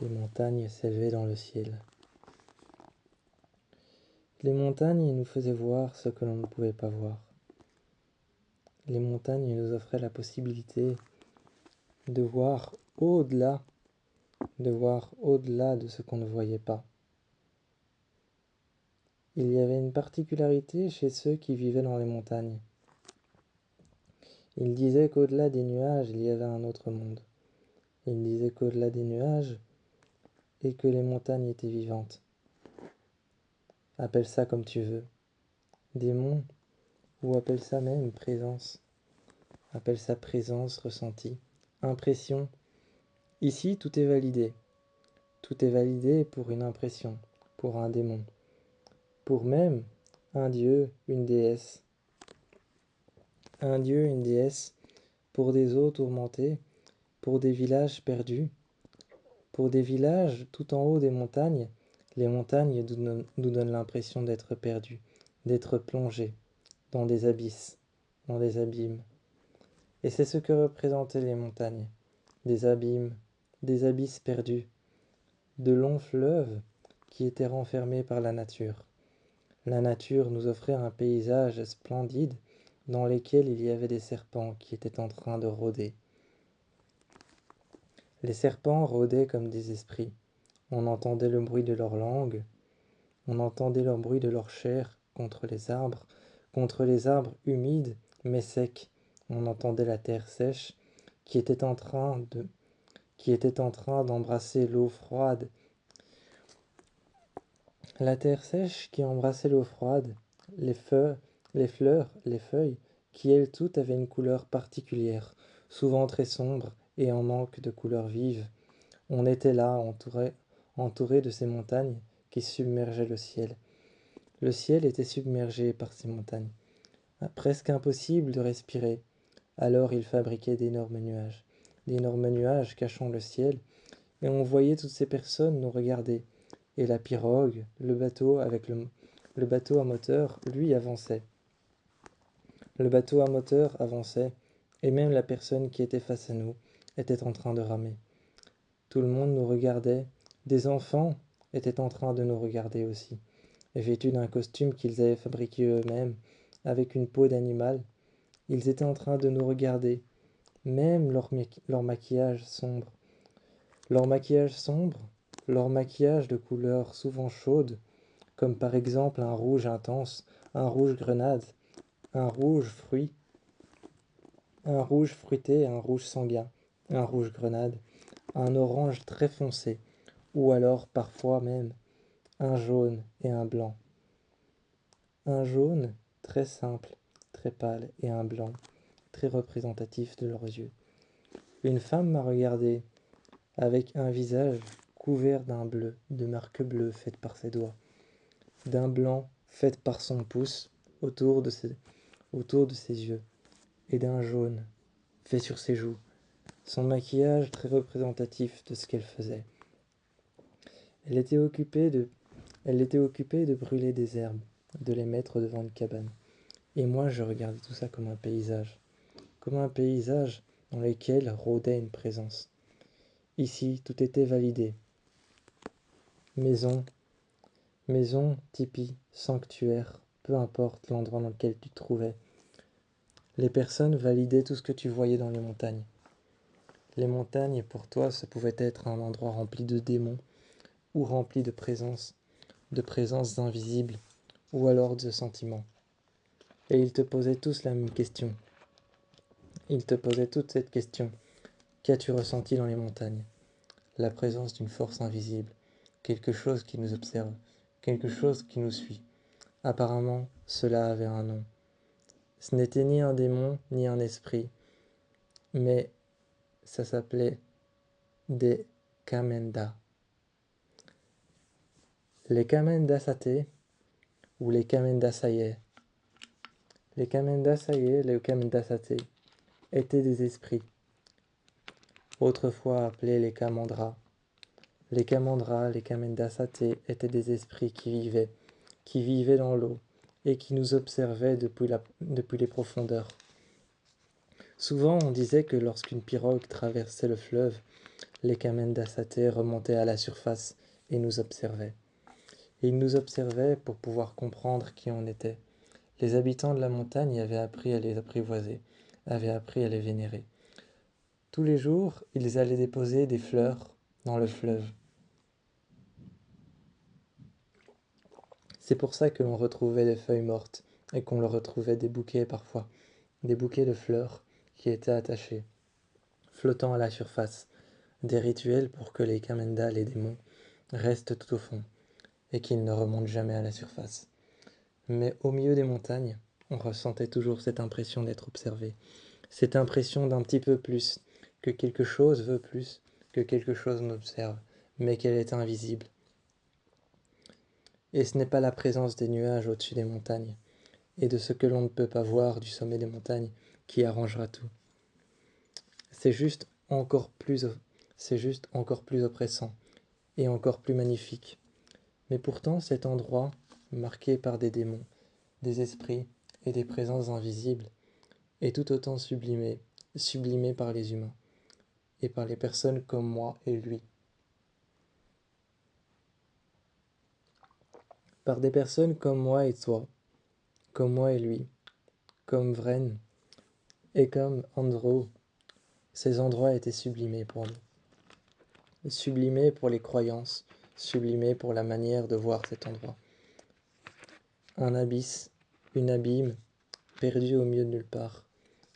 Les montagnes s'élevaient dans le ciel. Les montagnes nous faisaient voir ce que l'on ne pouvait pas voir. Les montagnes nous offraient la possibilité de voir au-delà, de ce qu'on ne voyait pas. Il y avait une particularité chez ceux qui vivaient dans les montagnes. Ils disaient qu'au-delà des nuages, il y avait un autre monde. Ils disaient qu'au-delà des nuages, et que les montagnes étaient vivantes. Appelle ça comme tu veux. Démon, ou appelle ça même présence. Appelle ça présence ressentie. Impression. Ici, tout est validé. Tout est validé pour une impression, pour un démon. Pour même un dieu, une déesse. Un dieu, une déesse, pour des eaux tourmentées, pour des villages perdus, pour des villages tout en haut des montagnes. Les montagnes nous donnent l'impression d'être perdus, d'être plongés dans des abysses, dans des abîmes. Et c'est ce que représentaient les montagnes, des abîmes, des abysses perdus, de longs fleuves qui étaient renfermés par la nature. La nature nous offrait un paysage splendide dans lequel il y avait des serpents qui étaient en train de rôder. Les serpents rôdaient comme des esprits. On entendait le bruit de leur langue, on entendait le bruit de leur chair contre les arbres humides mais secs. On entendait la terre sèche qui était en train d'embrasser l'eau froide. La terre sèche qui embrassait l'eau froide, les fleurs, les feuilles, qui elles toutes avaient une couleur particulière, souvent très sombre et en manque de couleurs vives. On était là, entouré de ces montagnes qui submergeaient le ciel. Le ciel était submergé par ces montagnes. Presque impossible de respirer. Alors il fabriquait d'énormes nuages cachant le ciel, et on voyait toutes ces personnes nous regarder. Et la pirogue, le bateau à moteur, lui avançait. Le bateau à moteur avançait, et même la personne qui était face à nous était en train de ramer. Tout le monde nous regardait, des enfants étaient en train de nous regarder aussi, vêtus d'un costume qu'ils avaient fabriqué eux-mêmes, avec une peau d'animal. Ils étaient en train de nous regarder, même leur maquillage sombre. Leur maquillage de couleurs souvent chaudes, comme par exemple un rouge intense, un rouge grenade, un rouge fruit, un rouge fruité, un rouge sanguin, un rouge grenade, un orange très foncé, ou alors parfois même un jaune et un blanc. Un jaune très simple, très pâle, et un blanc très représentatif de leurs yeux. Une femme m'a regardé avec un visage couvert d'un bleu, de marques bleues faites par ses doigts, d'un blanc fait par son pouce autour de ses yeux, et d'un jaune fait sur ses joues, son maquillage très représentatif de ce qu'elle faisait. Elle était occupée de brûler des herbes, de les mettre devant une cabane. Et moi, je regardais tout ça comme un paysage dans lequel rôdait une présence. Ici, tout était validé. Maison, tipi, sanctuaire, peu importe l'endroit dans lequel tu te trouvais. Les personnes validaient tout ce que tu voyais dans les montagnes. Les montagnes, pour toi, ça pouvait être un endroit rempli de démons, ou rempli de présences invisibles, ou alors de sentiments. Et ils te posaient tous la même question. Ils te posaient toute cette question. Qu'as-tu ressenti dans les montagnes? La présence d'une force invisible, quelque chose qui nous observe, quelque chose qui nous suit. Apparemment, cela avait un nom. Ce n'était ni un démon, ni un esprit, mais ça s'appelait des Kamenda. Les Kamenda Sate, ou les Kamenda Saye. Les Kamenda Saye, les Kamenda Sate, étaient des esprits, autrefois appelés les Kamandras. Les Kamandras, les Kamenda Sate, étaient des esprits qui vivaient dans l'eau, et qui nous observaient depuis les profondeurs. Souvent, on disait que lorsqu'une pirogue traversait le fleuve, Les Kamendasate remontaient à la surface et nous observaient. Et ils nous observaient pour pouvoir comprendre qui on était. Les habitants de la montagne avaient appris à les apprivoiser, avaient appris à les vénérer. Tous les jours, ils allaient déposer des fleurs dans le fleuve. C'est pour ça que l'on retrouvait des feuilles mortes et qu'on leur retrouvait des bouquets parfois, des bouquets de fleurs qui étaient attachés, flottant à la surface, des rituels pour que les Kamenda, les démons, restent tout au fond et qu'ils ne remontent jamais à la surface. Mais au milieu des montagnes, on ressentait toujours cette impression d'être observé, cette impression d'un petit peu plus, que quelque chose veut plus, que quelque chose m'observe, mais qu'elle est invisible. Et ce n'est pas la présence des nuages au-dessus des montagnes, et de ce que l'on ne peut pas voir du sommet des montagnes, qui arrangera tout. C'est juste encore plus oppressant, et encore plus magnifique. Mais pourtant cet endroit, marqué par des démons, des esprits et des présences invisibles, est tout autant sublimé par les humains, et par les personnes comme moi et lui. Par des personnes comme moi et toi, comme moi et lui, comme Vren et comme Andro, ces endroits étaient sublimés pour nous. Sublimés pour les croyances, sublimés pour la manière de voir cet endroit. Un abysse, une abîme, perdu au milieu de nulle part,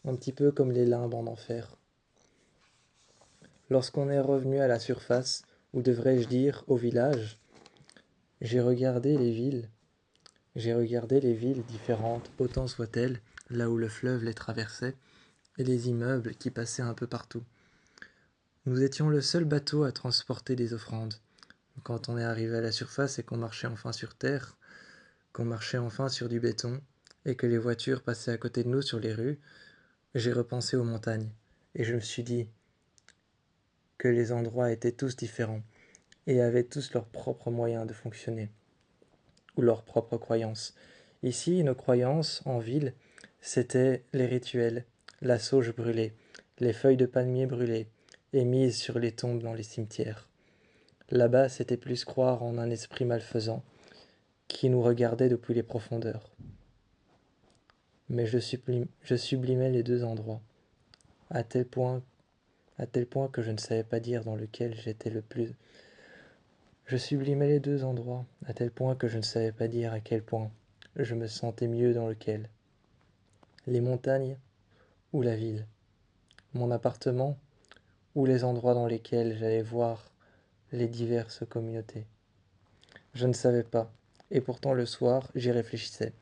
un petit peu comme les limbes en enfer. Lorsqu'on est revenu à la surface, ou devrais-je dire au village, j'ai regardé les villes différentes, autant soient-elles, là où le fleuve les traversait, et les immeubles qui passaient un peu partout. Nous étions le seul bateau à transporter des offrandes. Quand on est arrivé à la surface et qu'on marchait enfin sur terre, qu'on marchait enfin sur du béton, et que les voitures passaient à côté de nous sur les rues, j'ai repensé aux montagnes, et je me suis dit que les endroits étaient tous différents, et avaient tous leurs propres moyens de fonctionner, ou leurs propres croyances. Ici, nos croyances, en ville, c'était les rituels, la sauge brûlée, les feuilles de palmier brûlées, et mises sur les tombes dans les cimetières. Là-bas, c'était plus croire en un esprit malfaisant, qui nous regardait depuis les profondeurs. Mais je sublimais les deux endroits, à tel point que je ne savais pas dire dans lequel j'étais le plus. Je sublimais les deux endroits, à tel point que je ne savais pas dire à quel point je me sentais mieux dans lequel. Les montagnes ou la ville, mon appartement ou les endroits dans lesquels j'allais voir les diverses communautés. Je ne savais pas, et pourtant le soir, j'y réfléchissais.